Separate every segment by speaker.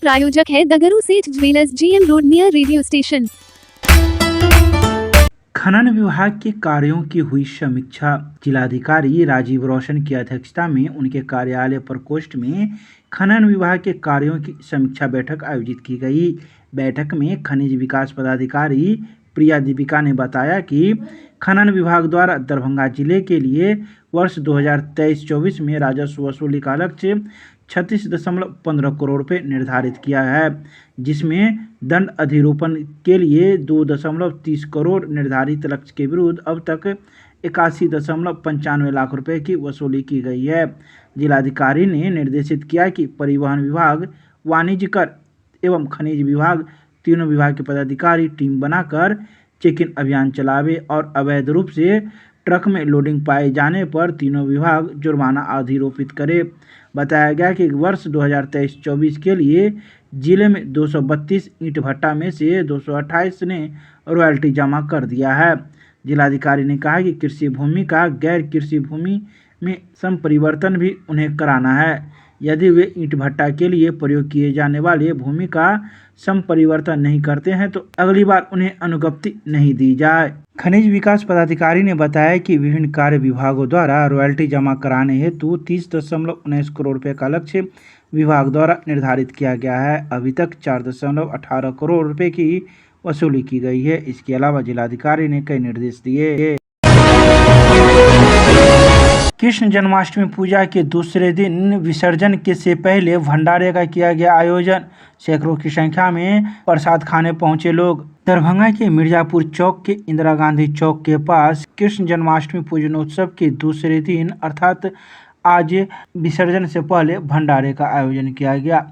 Speaker 1: प्रायोजक है दगरू सेठ jewellers, GM road near radio station.
Speaker 2: खनन विभाग के कार्यों की हुई समीक्षा। जिलाधिकारी राजीव रोशन की अध्यक्षता में उनके कार्यालय प्रकोष्ठ में खनन विभाग के कार्यों की समीक्षा बैठक आयोजित की गई। बैठक में खनिज विकास पदाधिकारी प्रिया दीपिका ने बताया कि खनन विभाग द्वारा दरभंगा जिले के लिए वर्ष 2023-24 में राजस्व वसूली का लक्ष्य 36.15 करोड़ रुपये निर्धारित किया है, जिसमें दंड अधिरोपण के लिए 2.30 करोड़ निर्धारित लक्ष्य के विरुद्ध अब तक 81.95 लाख रुपए की वसूली की गई है। जिलाधिकारी ने निर्देशित किया कि परिवहन विभाग, वाणिज्य कर एवं खनिज विभाग, तीनों विभाग के पदाधिकारी टीम बनाकर चेक इन अभियान चलावे और अवैध रूप से ट्रक में लोडिंग पाए जाने पर तीनों विभाग जुर्माना अधिरोपित करे। बताया गया कि वर्ष 2023-24 के लिए जिले में 232 ईंट भट्टा में से 228 ने रॉयल्टी जमा कर दिया है। जिलाधिकारी ने कहा कि कृषि भूमि का गैर कृषि भूमि में संपरिवर्तन भी उन्हें कराना है। यदि वे ईंट भट्टा के लिए प्रयोग किए जाने वाले भूमि का संपरिवर्तन नहीं करते हैं तो अगली बार उन्हें अनुज्ञप्ति नहीं दी जाए। खनिज विकास पदाधिकारी ने बताया कि विभिन्न कार्य विभागों द्वारा रॉयल्टी जमा कराने हेतु 30.19 करोड़ रुपए का लक्ष्य विभाग द्वारा निर्धारित किया गया है। अभी तक 4.18 करोड़ रुपए की वसूली की गई है। इसके अलावा जिलाधिकारी ने कई निर्देश दिए। कृष्ण जन्माष्टमी पूजा के दूसरे दिन विसर्जन के से पहले भंडारे का किया गया आयोजन। सैकड़ों की संख्या में प्रसाद खाने पहुंचे लोग। दरभंगा के मिर्जापुर चौक के इंदिरा गांधी चौक के पास कृष्ण जन्माष्टमी पूजनोत्सव के दूसरे दिन अर्थात आज विसर्जन से पहले भंडारे का आयोजन किया गया।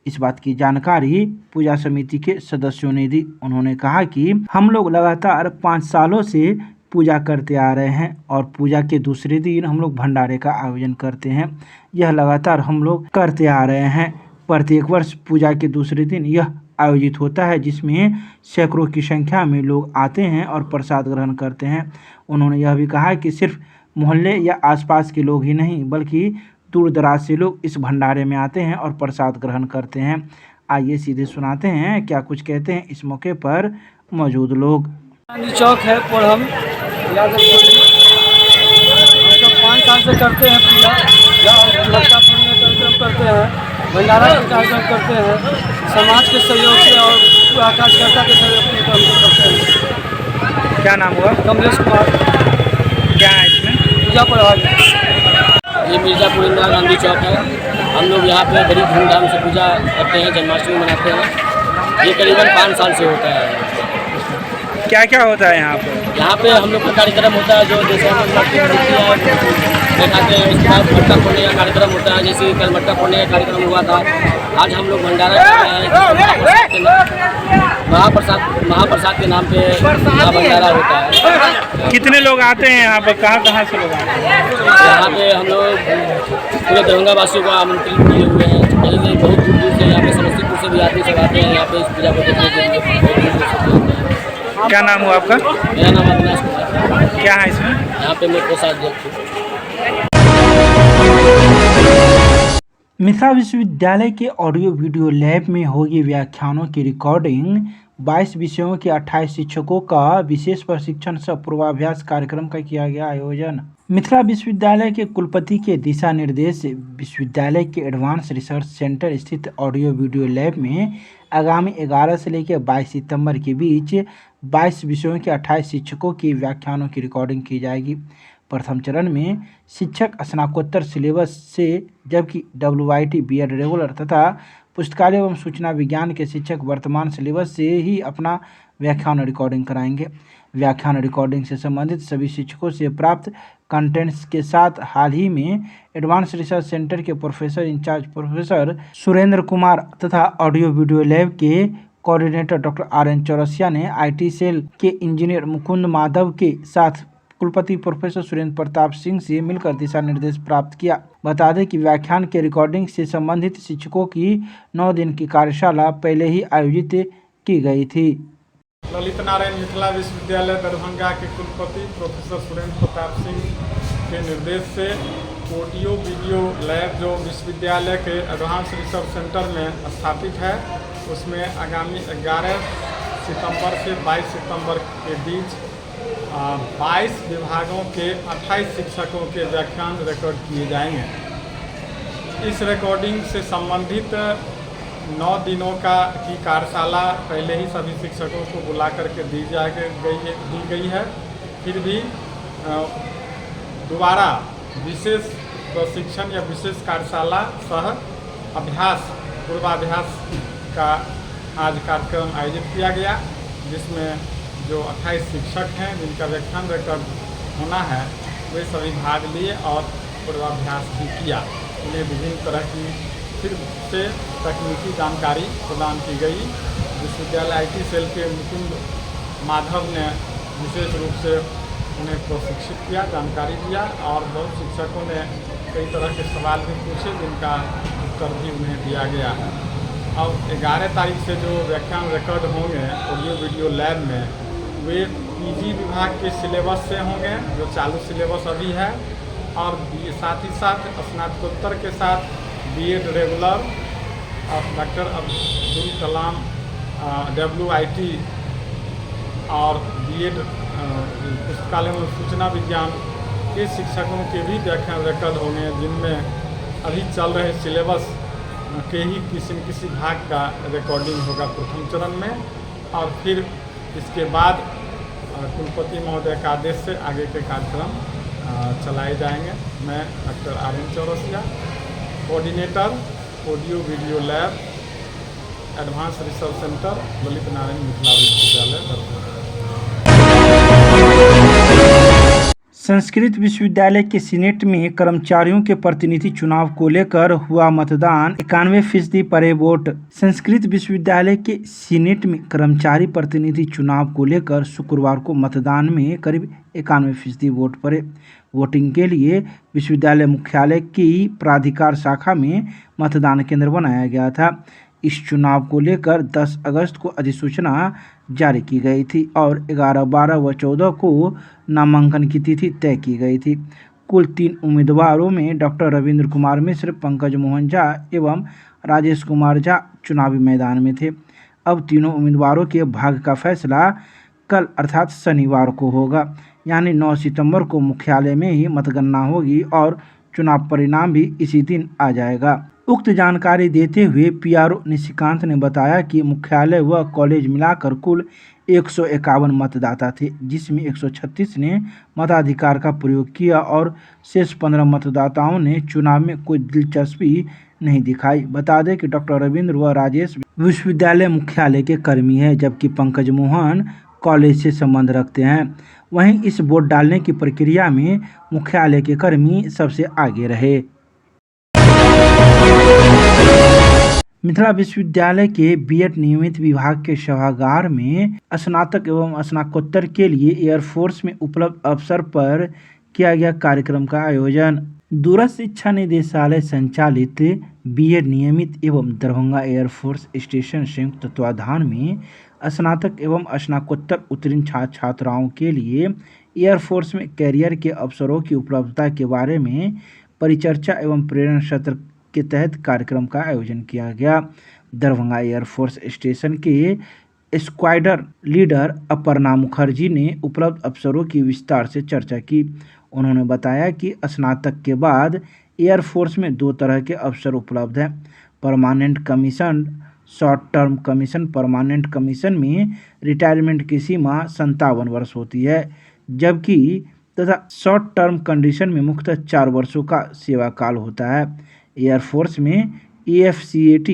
Speaker 2: इस बात की जानकारी पूजा समिति के सदस्यों ने दी। उन्होंने कहा कि हम लोग लगातार 5 सालों से पूजा करते आ रहे हैं और पूजा के दूसरे दिन हम लोग भंडारे का आयोजन करते हैं। यह लगातार हम लोग करते आ रहे हैं। प्रत्येक वर्ष पूजा के दूसरे दिन यह आयोजित होता है, जिसमें सैकड़ों की संख्या में लोग आते हैं और प्रसाद ग्रहण करते हैं। उन्होंने यह भी कहा कि सिर्फ मोहल्ले या आसपास के लोग ही नहीं बल्कि दूर दराज से लोग इस भंडारे में आते हैं और प्रसाद ग्रहण करते हैं। आइए सीधे सुनाते हैं क्या कुछ कहते हैं इस मौके पर मौजूद लोग।
Speaker 3: चौक है हम 5 साल से करते हैं पूजा, लड़का कार्यक्रम करते हैं, भंडारा का कार्यक्रम करते हैं, समाज के सहयोग से और पूरा कार्यकर्ता के सहयोग से करते हैं।
Speaker 2: क्या नाम हुआ?
Speaker 3: कमलेश कुमार।
Speaker 2: क्या है इसमें?
Speaker 3: पूजा प्रभारी। ये मिर्जापुर इंदिरा गांधी चौक है। हम लोग यहाँ पे बड़ी धूमधाम से पूजा करते हैं, जन्माष्टमी मनाते हैं। ये करीबन 5 साल से होता है।
Speaker 2: क्या क्या होता है यहाँ पर?
Speaker 3: यहाँ पे हम लोग का कार्यक्रम होता है जो जैसे हम दिखाते हैं। इसके बाद मटका फोड़ने का कार्यक्रम होता है। जैसे कल मटका फोड़ने का कार्यक्रम हुआ था, आज हम लोग भंडारा कर रहे हैं। महाप्रसाद के नाम पे भंडारा होता है।
Speaker 2: कितने लोग आते हैं यहाँ पर? कहाँ से लोग आते हैं?
Speaker 3: यहाँ पे हम लोग पूरे दरभंगा वासियों को आमंत्रित किए हुए हैं। कहीं से बहुत दूर दूर से यहाँ पे समस्तीपुर से भी आदमी सब आते हैं यहाँ पे इस पूजा को देखने के लिए। बहुत दूर दूर से आते हैं।
Speaker 2: क्या नाम हुआ आपका?
Speaker 3: मेरा नाम अविनाश कुमार।
Speaker 2: क्या है इसमें?
Speaker 3: यहाँ पे मैं कोषाध्यक्ष हूँ।
Speaker 2: मिथिला विश्वविद्यालय के ऑडियो वीडियो लैब में होगी व्याख्यानों की रिकॉर्डिंग। 22 विषयों के 28 शिक्षकों का विशेष प्रशिक्षण सह पूर्वाभ्यास कार्यक्रम का किया गया आयोजन। मिथिला विश्वविद्यालय के कुलपति के दिशा निर्देश से विश्वविद्यालय के एडवांस रिसर्च सेंटर स्थित ऑडियो वीडियो लैब में आगामी 11 से लेकर 22 सितंबर के बीच 22 विषयों के 28 शिक्षकों की व्याख्यानों की रिकॉर्डिंग की जाएगी। प्रथम चरण में शिक्षक स्नातकोत्तर सिलेबस से, जबकि WIT B.Ed रेगुलर तथा पुस्तकालय एवं सूचना विज्ञान के शिक्षक वर्तमान सिलेबस से ही अपना व्याख्यान रिकॉर्डिंग कराएंगे। व्याख्यान रिकॉर्डिंग से संबंधित सभी शिक्षकों से प्राप्त कंटेंट्स के साथ हाल ही में एडवांस रिसर्च सेंटर के professor in charge professor Surendra Kumar तथा ऑडियो वीडियो लैब के कोऑर्डिनेटर डॉक्टर RN चौरसिया ने IT सेल के इंजीनियर मुकुंद माधव के साथ कुलपति प्रोफेसर सुरेंद्र प्रताप सिंह से मिलकर दिशा निर्देश प्राप्त किया। बता दें कि व्याख्यान के रिकॉर्डिंग से संबंधित शिक्षकों की 9 दिन की कार्यशाला पहले ही आयोजित की गई थी।
Speaker 4: ललित नारायण मिथिला विश्वविद्यालय दरभंगा के कुलपति प्रोफेसर सुरेंद्र प्रताप सिंह के निर्देश से ऑडियो वीडियो लैब जो विश्वविद्यालय के एडवांस रिसर्च सेंटर में स्थापित है, उसमें आगामी 11 सितंबर से 22 सितंबर के बीच 22 विभागों के 28 शिक्षकों के व्याख्यान रिकॉर्ड किए जाएंगे। इस रिकॉर्डिंग से संबंधित 9 दिनों की कार्यशाला पहले ही सभी शिक्षकों को बुला करके दी गई है। फिर भी दोबारा विशेष प्रशिक्षण या विशेष कार्यशाला सह अभ्यास पूर्वाभ्यास का आज कार्यक्रम आयोजित किया गया, जिसमें जो 28 शिक्षक हैं जिनका व्याख्यान रिकॉर्ड होना है, वे सभी भाग लिए और पूर्वाभ्यास भी किया। उन्हें विभिन्न तरह की फिर से तकनीकी जानकारी प्रदान की गई। विश्वविद्यालय IT सेल के मुकुंद माधव ने विशेष रूप से उन्हें प्रशिक्षित किया, जानकारी दिया और बहुत शिक्षकों ने कई तरह के सवाल भी पूछे, जिनका उत्तर भी उन्हें दिया गया है। अब 11 तारीख से जो व्याख्यान रिकॉर्ड होंगे ऑडियो वीडियो लैब में, वे PG विभाग के सिलेबस से होंगे, जो चालू सिलेबस अभी है, और साथ ही साथ स्नातकोत्तर के साथ B.Ed regular doctor Abdul Kalam WIT और B.Ed पुस्तकालय में सूचना विज्ञान के शिक्षकों के भी व्याख्यान रिकॉर्ड होंगे, जिनमें अभी चल रहे सिलेबस के ही किसी भाग का रिकॉर्डिंग होगा प्रथम चरण में, और फिर इसके बाद कुलपति महोदय का आदेश से आगे के कार्यक्रम चलाए जाएंगे। मैं doctor RN Chaurasia, coordinator audio video lab advance research centre, Lalit Narayan Mithila विश्वविद्यालय दरभंगा।
Speaker 2: संस्कृत विश्वविद्यालय के सीनेट में कर्मचारियों के प्रतिनिधि चुनाव को लेकर हुआ मतदान, 91% पड़े वोट। संस्कृत विश्वविद्यालय के सीनेट में कर्मचारी प्रतिनिधि चुनाव को लेकर शुक्रवार को मतदान में करीब 91% वोट पड़े। वोटिंग के लिए विश्वविद्यालय मुख्यालय की प्राधिकार शाखा में मतदान केंद्र बनाया गया था। इस चुनाव को लेकर 10 अगस्त को अधिसूचना जारी की गई थी और 11, 12 व 14 को नामांकन की तिथि तय की गई थी। कुल 3 उम्मीदवारों में डॉक्टर रविंद्र कुमार मिश्र, पंकज मोहन झा एवं राजेश कुमार झा चुनावी मैदान में थे। अब तीनों उम्मीदवारों के भाग्य का फैसला कल अर्थात शनिवार को होगा, यानी 9 सितंबर को मुख्यालय में ही मतगणना होगी और चुनाव परिणाम भी इसी दिन आ जाएगा। उक्त जानकारी देते हुए PRO निशिकांत ने बताया कि मुख्यालय व कॉलेज मिलाकर कुल 151 मतदाता थे, जिसमें 136 ने मताधिकार का प्रयोग किया और शेष 15 मतदाताओं ने चुनाव में कोई दिलचस्पी नहीं दिखाई। बता दें कि डॉक्टर रविंद्र व राजेश विश्वविद्यालय मुख्यालय के कर्मी हैं, जबकि पंकज मोहन कॉलेज से संबंध रखते हैं। वहीं इस वोट डालने की प्रक्रिया में मुख्यालय के कर्मी सबसे आगे रहे। मिथिला विश्वविद्यालय के B.Ed नियमित विभाग के सभागार में स्नातक एवं स्नातकोत्तर के लिए एयरफोर्स में उपलब्ध अवसर पर किया गया कार्यक्रम का आयोजन। दूरस्थ शिक्षा निदेशालय संचालित B.Ed नियमित एवं दरभंगा एयरफोर्स स्टेशन संयुक्त तत्वाधान में स्नातक एवं स्नातकोत्तर उत्तीर्ण छात्र छात्राओं के लिए एयरफोर्स में कैरियर के अवसरों की उपलब्धता के बारे में परिचर्चा एवं प्रेरणा सत्र के तहत कार्यक्रम का आयोजन किया गया। दरभंगा एयरफोर्स स्टेशन के स्क्वाड्रन लीडर अपर्णा मुखर्जी ने उपलब्ध अवसरों की विस्तार से चर्चा की। उन्होंने बताया कि स्नातक के बाद एयरफोर्स में 2 तरह के अवसर उपलब्ध हैं, permanent commission, short term commission. Permanent commission में रिटायरमेंट की सीमा 57 वर्ष होती है, जबकि तथा शॉर्ट टर्म कंडीशन में मुख्यतः 4 वर्षों का सेवा काल होता है। एयरफोर्स में AFCAT,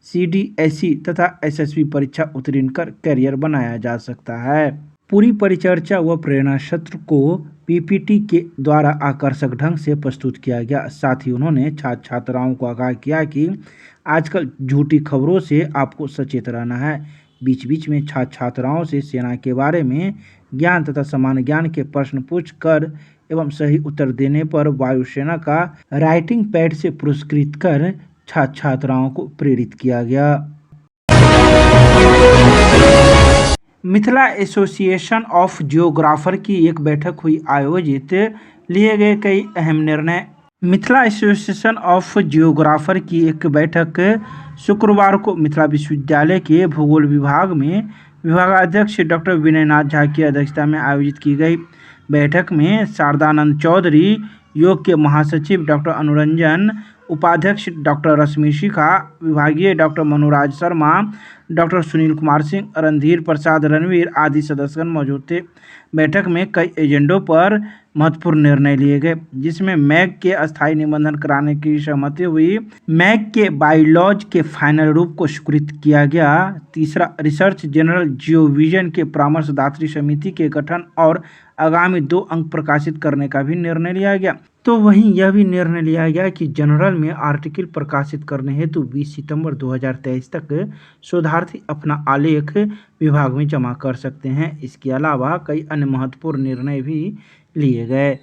Speaker 2: CDSE तथा SSB परीक्षा उत्तीर्ण कर कैरियर बनाया जा सकता है। पूरी परिचर्चा व प्रेरणा सत्र को PPT के द्वारा आकर्षक ढंग से प्रस्तुत किया गया। साथ ही उन्होंने छात्र छात्राओं को आगाह किया कि आजकल झूठी खबरों से आपको सचेत रहना है। बीच बीच में छात्र छात्राओं से सेना के बारे में ज्ञान तथा सामान्य ज्ञान के प्रश्न पूछ कर एवं सही उत्तर देने पर वायुसेना का राइटिंग पैड से पुरस्कृत कर छात्र छात्राओं को प्रेरित किया गया। मिथिला एसोसिएशन ऑफ जियोग्राफर की एक बैठक हुई आयोजित। लिए गए कई अहम निर्णय। मिथिला एसोसिएशन ऑफ जियोग्राफर की एक बैठक शुक्रवार को मिथिला विश्वविद्यालय के भूगोल विभाग में विभागाध्यक्ष डॉक्टर विनय नाथ झा की अध्यक्षता में आयोजित की गई। बैठक में शारदानंद चौधरी, योग के महासचिव डॉक्टर अनुरंजन, उपाध्यक्ष डॉक्टर रश्मि शिखा, विभागीय डॉक्टर मनोराज शर्मा, डॉक्टर सुनील कुमार सिंह, रणधीर प्रसाद रणवीर आदि सदस्यगण मौजूद थे। बैठक में कई एजेंडों पर महत्वपूर्ण निर्णय लिए गए, जिसमें मैग के अस्थायी निबंधन कराने की सहमति हुई। मैग के बाइलॉज के फाइनल रूप को स्वीकृत किया गया। तीसरा, रिसर्च जनरल जियोविजन के परामर्शदात्री समिति के गठन और आगामी 2 अंक प्रकाशित करने का भी निर्णय लिया गया। तो वहीं यह भी निर्णय लिया गया कि जनरल में आर्टिकल प्रकाशित करने हेतु 20 सितंबर 2023 तक शोधार्थी अपना आलेख विभाग में जमा कर सकते हैं। इसके अलावा कई अन्य महत्वपूर्ण निर्णय भी लिए गए।